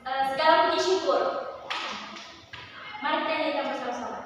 Segala puji syukur. Mari kita nyanyikan bersama-sama.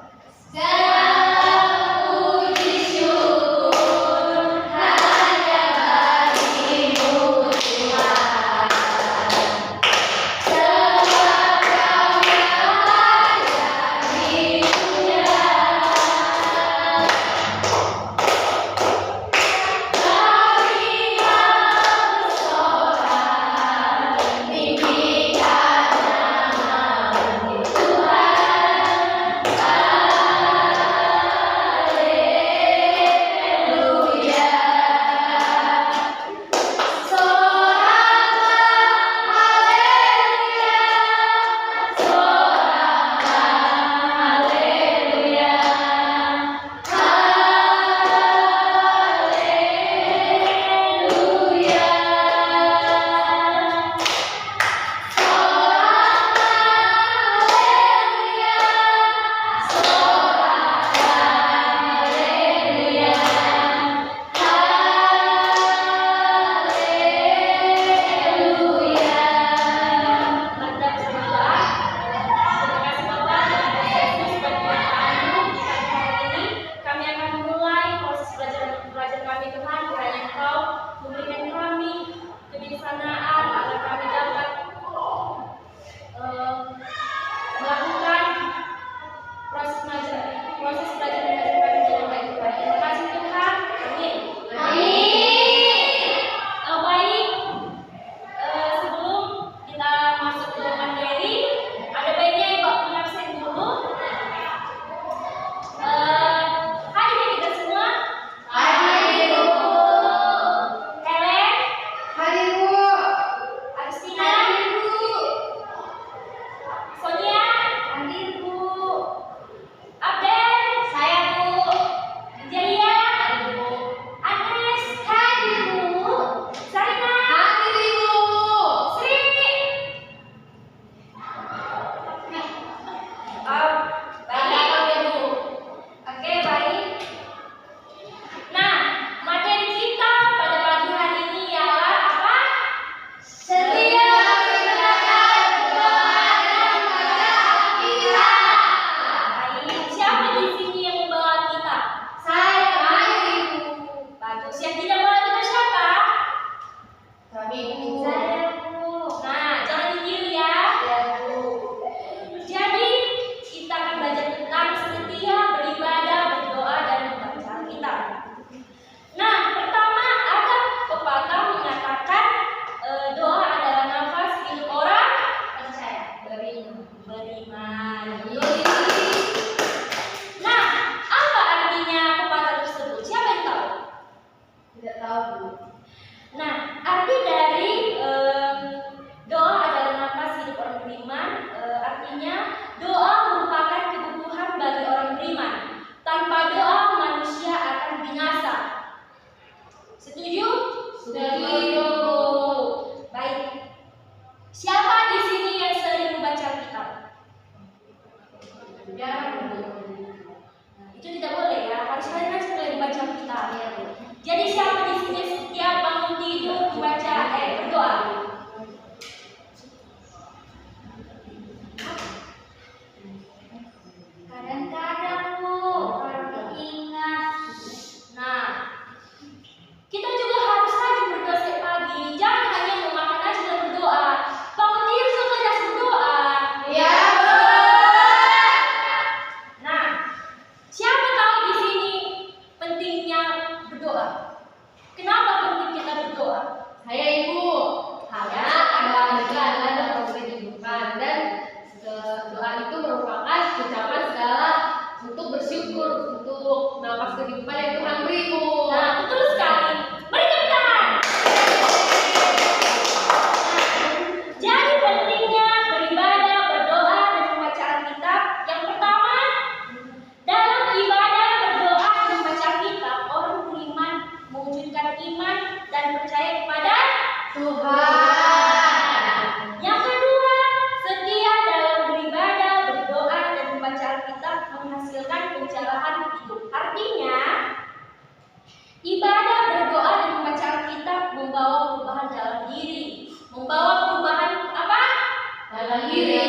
dalam diri.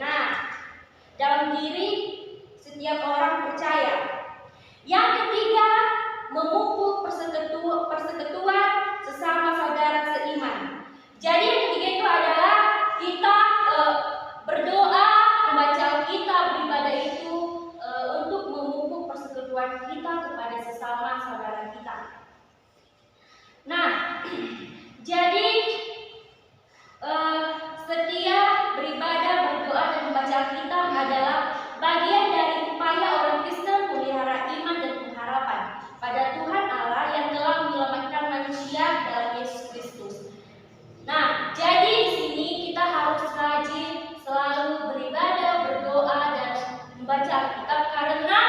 Nah, dalam diri setiap orang percaya. Yang ketiga, memupuk persekutuan sesama saudara seiman. Jadi yang ketiga itu adalah kita berdoa, membaca Alkitab, beribadah itu untuk memupuk persekutuan kita kepada sesama saudara kita. Nah, jadi setiap beribadah, berdoa, dan membaca Alkitab adalah bagian dari upaya orang Kristen memelihara iman dan pengharapan pada Tuhan Allah yang telah menyelamatkan manusia dalam Yesus Kristus. Nah, jadi di sini kita harus rajin selalu beribadah, berdoa, dan membaca Alkitab karena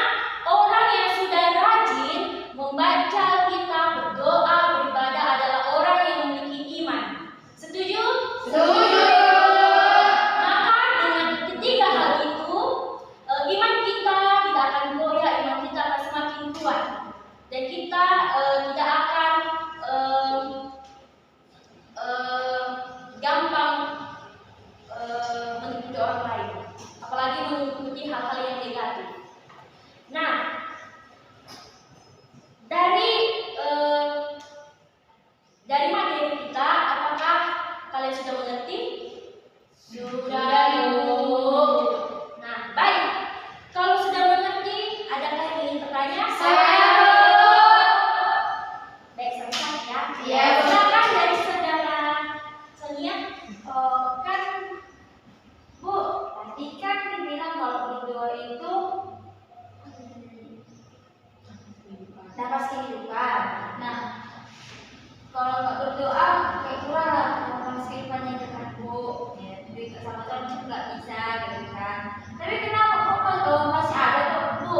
orang yang sudah rajin membaca Alkitab, berdoa, beribadah adalah orang yang memiliki iman. Setuju? Setuju. Maka dengan ketiga hal itu, iman kita tidak akan goyah, iman kita akan semakin kuat, dan kita tidak akan gampang mengikuti orang lain, apalagi mengikuti hal-hal yang negatif. Nah, dari materi kita, apakah kalian sudah mengerti? Sudah, Ibu. Nah, baik. Kalau sudah mengerti, adakah yang ingin bertanya? Saya. Baik, sama-sama ya. Iya. Silakan dari saudara Sonia. Kan Bu, tadi kan dibilang kalau berdoa itu dapat kehidupan. Nah, kalau nggak berdoa kayak kurang lah dapat kehidupannya itu kan Bu. Ya, jadi sama Tuhan itu nggak bisa gitu kan. Tapi kenapa kok masih ada kok Bu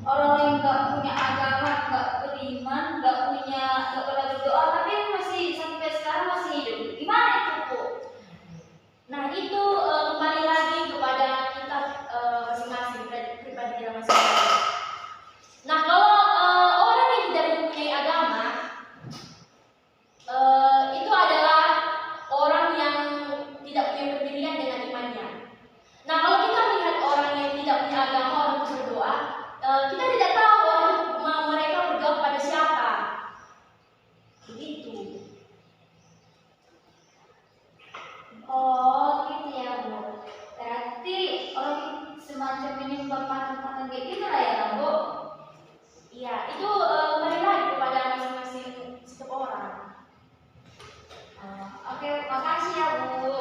orang yang nggak punya agama, nggak beriman, nggak pernah berdoa, tapi masih sampai sekarang masih hidup. Gimana itu Bu? Nah, itu kembali lagi kepada kita masing-masing, pribadi kita masing-masing. Nah, kalau orang yang tidak mempunyai agama, itu adalah orang yang tidak punya pendirian dengan imannya. Nah, kalau kita melihat orang yang tidak punya agama, orang itu berdoa, kita tidak tahu mereka berdoa kepada siapa. Begitu. Oh gitu ya Bu. Berarti orang semacam ini patung-patung kayak gitu lah ya Bu. Iya, itu kembali lagi kepada masing-masing setiap orang. Oke, makasih ya Bu.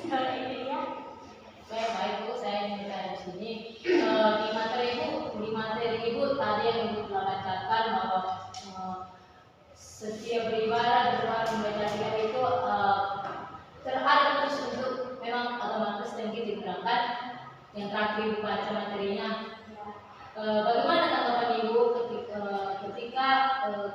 Ini ya. Baik Bu, saya ingin bertanya di sini. Di materi Ibu tadi yang Ibu telah bacakan bahwa setiap beribadah, berdoa, membaca Alkitab itu terada terus untuk memang agama Kristen kita berangkat. Yang terakhir Ibu baca materinya. Bagaimana tanggapan Ibu ketika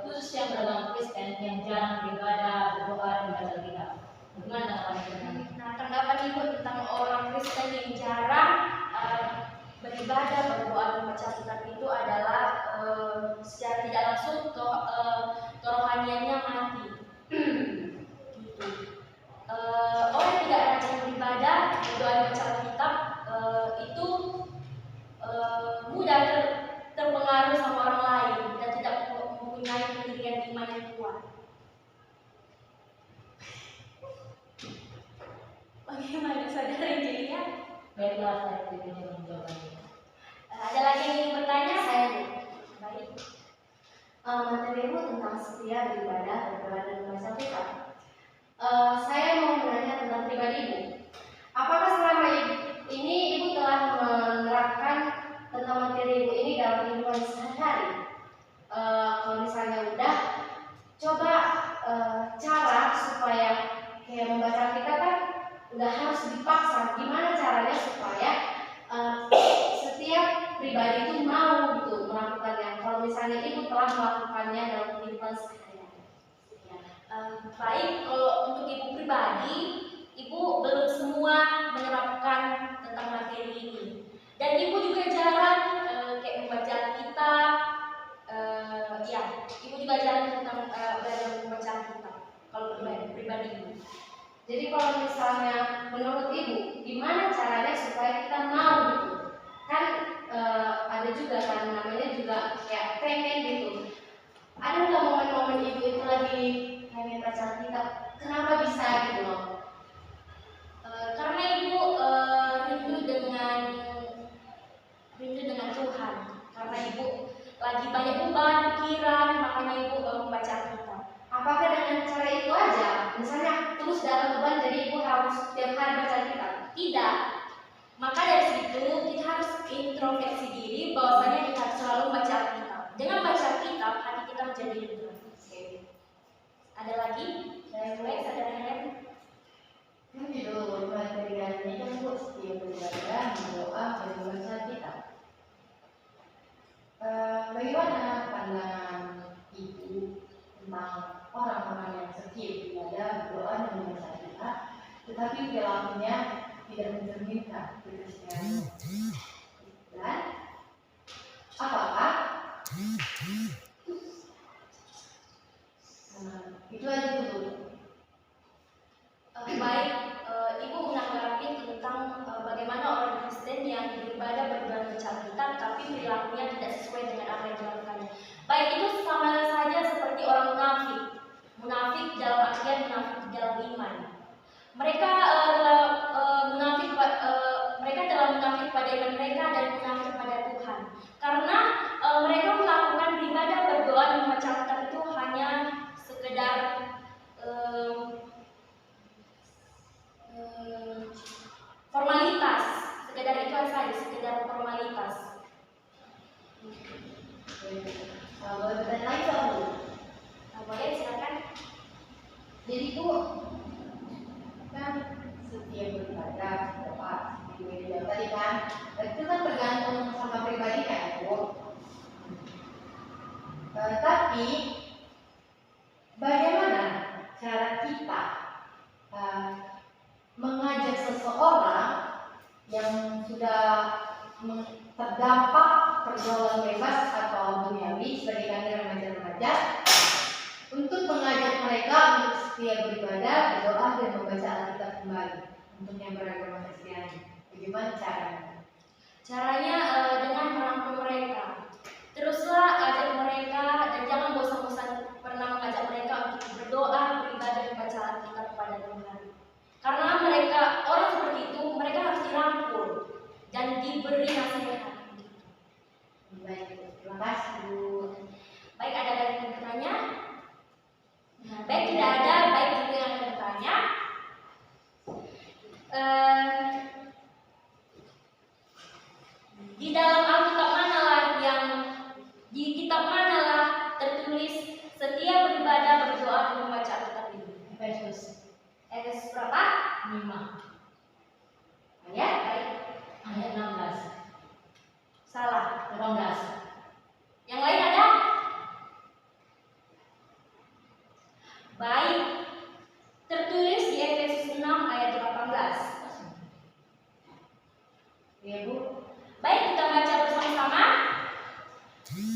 khusus yang beragama Kristen yang jarang beribadah, berdoa, dan membaca Alkitab? Bagaimana tanggapan Ibu? Nah, tanggapan Ibu tentang orang Kristen yang jarang beribadah, berdoa, dan membaca Alkitab itu adalah secara tidak langsung kerohaniannya mati. Gitu. Orang yang tidak rajin beribadah, berdoa, dan membaca Alkitab itu mudah terpengaruh sama orang lain dan tidak mempunyai pendirian iman yang kuat. Bagaimana saudara Julia? Baiklah, saya tidak menjawabnya. Ada lagi yang ingin bertanya? Saya Bu. Baik. Materi Ibu tentang setia beribadah, berdoa dan membaca Alkitab. Saya mau menanya tentang pribadi Ibu. Apakah selama ini Ibu telah menerapkan tentang materi Ibu ini dalam kehidupan sehari-hari? Kalau misalnya udah, coba cara supaya kayak membaca Alkitab kan udah harus dipaksa. Gimana caranya supaya setiap pribadi itu mau gitu melakukannya? Kalau misalnya Ibu telah melakukannya dalam kehidupan sehari-hari. Baik, kalau untuk Ibu pribadi, Ibu belum semua menerapkan tentang materi ini. Dan Ibu juga jarang kayak membaca Alkitab. Ya, Ibu juga jarang tentang belajar membaca Alkitab. Kalau pribadi Ibu. Jadi kalau misalnya menurut Ibu, gimana caranya supaya kita mau gitu? Kan ada juga kan namanya juga kayak pengen gitu. Ada nggak momen-momen Ibu itu lagi pengen baca Alkitab? Kenapa bisa gitu loh? Karena Ibu rindu dengan Tuhan. Karena Ibu lagi banyak beban pikiran, makanya Ibu membaca Alkitab. Apakah dengan cara itu aja? Misalnya terus datang beban jadi Ibu harus tiap hari baca Alkitab? Tidak. Maka dari situ kita harus introspeksi diri bahwasanya kita harus selalu baca Alkitab. Dengan baca Alkitab hati kita menjadi lega. Ada lagi? Saya mulai, saudara Helen. Kan judul materi hari ini kan Bu, setiap beribadah, berdoa, dan membaca Alkitab. Bagaimana pandangan Ibu tentang orang-orang yang setia beribadah, berdoa, dan membaca Alkitab, tetapi perilakunya tidak mencerminkan kekristenan? Dan apakah itu aja dulu? Baik, Ibu menanggapi tentang bagaimana orang Kristen yang beribadah berdoa baca Alkitab tapi perilakunya tidak sesuai dengan apa yang dilakukannya. Baik, itu sama saja seperti orang munafik. Munafik dalam artian munafik di dalam iman. Mereka telah munafik pada iman mereka dan munafik pada Tuhan. Karena mereka melakukan beribadah berdoa dan membaca Alkitab itu hanya sekedar formalitas, sekedar itu saja, sekedar formalitas. Boleh bertanya lagi Pak Bu? Boleh, silakan. Jadi Bu, kan setiap beribadah, berdoa, seperti Bu bilang tadi kan, itu kan tergantung sama pribadinya ya Bu. Tapi bagaimana cara kita mengajak seseorang yang sudah terdampak pergaulan bebas atau duniawi sebagai kami remaja-remaja untuk mengajak mereka untuk setia beribadah, berdoa, dan membaca Alkitab kembali untuk yang beragama Kristiani? Bagaimana caranya? Caranya dengan merangkul mereka. Teruslah ajak mereka dan jangan bosan-bosan pernah mengajak mereka untuk berdoa, beribadah, dan baca Alkitab kepada Tuhan. Karena mereka, orang seperti itu, mereka harus dirangkul dan diberi nasihat. Baik, terima kasih Bu. Baik, ada lagi yang bertanya? Baik, tidak ada. Baik, itu yang akan bertanya. Di dalam Alkitab manalah di kitab manalah tertulis setia beribadah, berdoa, dan membaca Alkitab itu? Efesus berapa? 5 Ayat? Baik. ayat 16 Salah. 18. Yang lain ada? Baik. Tertulis di Efesus 6 ayat 18. Ya Bu. Baik, kita baca bersama-sama.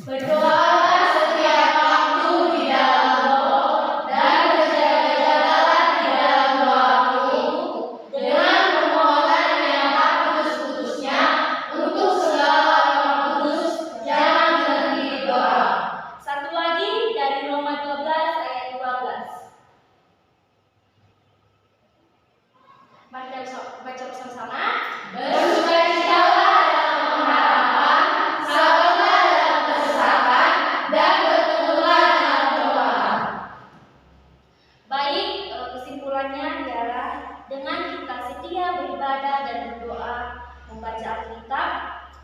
Berdoalah setiap waktu di dalam roh dan berjaga-jagalah di dalam doamu dengan permohonan yang tak putus-putusnya untuk segala orang kudus. Jangan berhenti berdoa. Satu lagi dari Roma 12 ayat 12. Mari kita baca bersama-sama. Bersukacitalah dalam pengharapan, sabarlah dalam kesesakan, dan berteguhlah dalam doa. Baik, kesimpulannya ialah dengan kita setia beribadah dan berdoa, membaca Alkitab,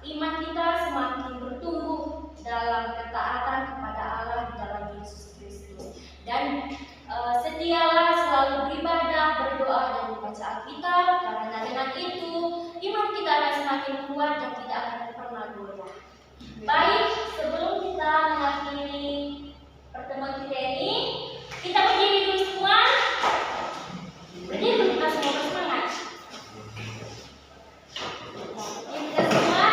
iman kita semakin bertumbuh dalam ketaatan kepada Allah di dalam Yesus Kristus. Dan setialah selalu beribadah, berdoa, dan membaca Alkitab, karena dengan itu iman kita akan semakin kuat dan tidak akan pernah goyah. Baik, sebelum kita mengakhiri pertemuan kita ini, kita berdiri dulu semua. Berdiri, kita semua bersemangat. Kita semua,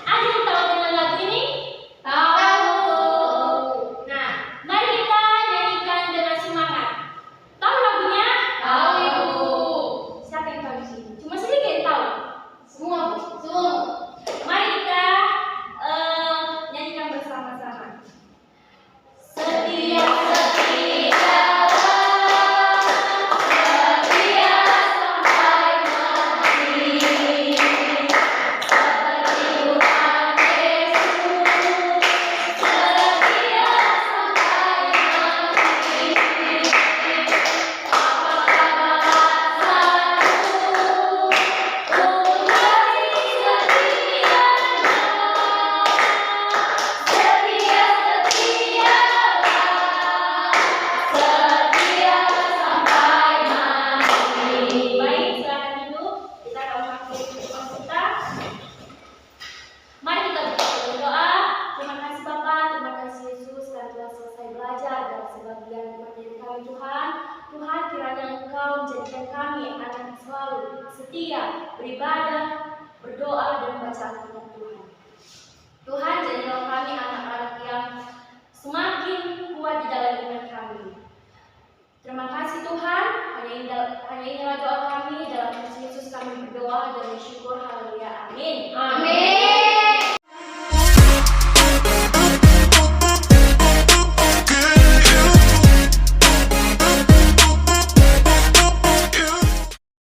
ada yang tahu dengan lagu ini? Tahu. Nah, mari kita nyanyikan dengan semangat. Tahu lagunya? Tahu Ibu. menjadikan kami anak yang selalu setia, beribadah, berdoa, dan membaca Alkitab Tuhan. Tuhan, jadilah kami anak-anak yang semakin kuat di dalam iman kami. Terima kasih Tuhan, hanya inilah doa kami, dalam Yesus kami berdoa dan bersyukur. Haleluya, amin. Amin.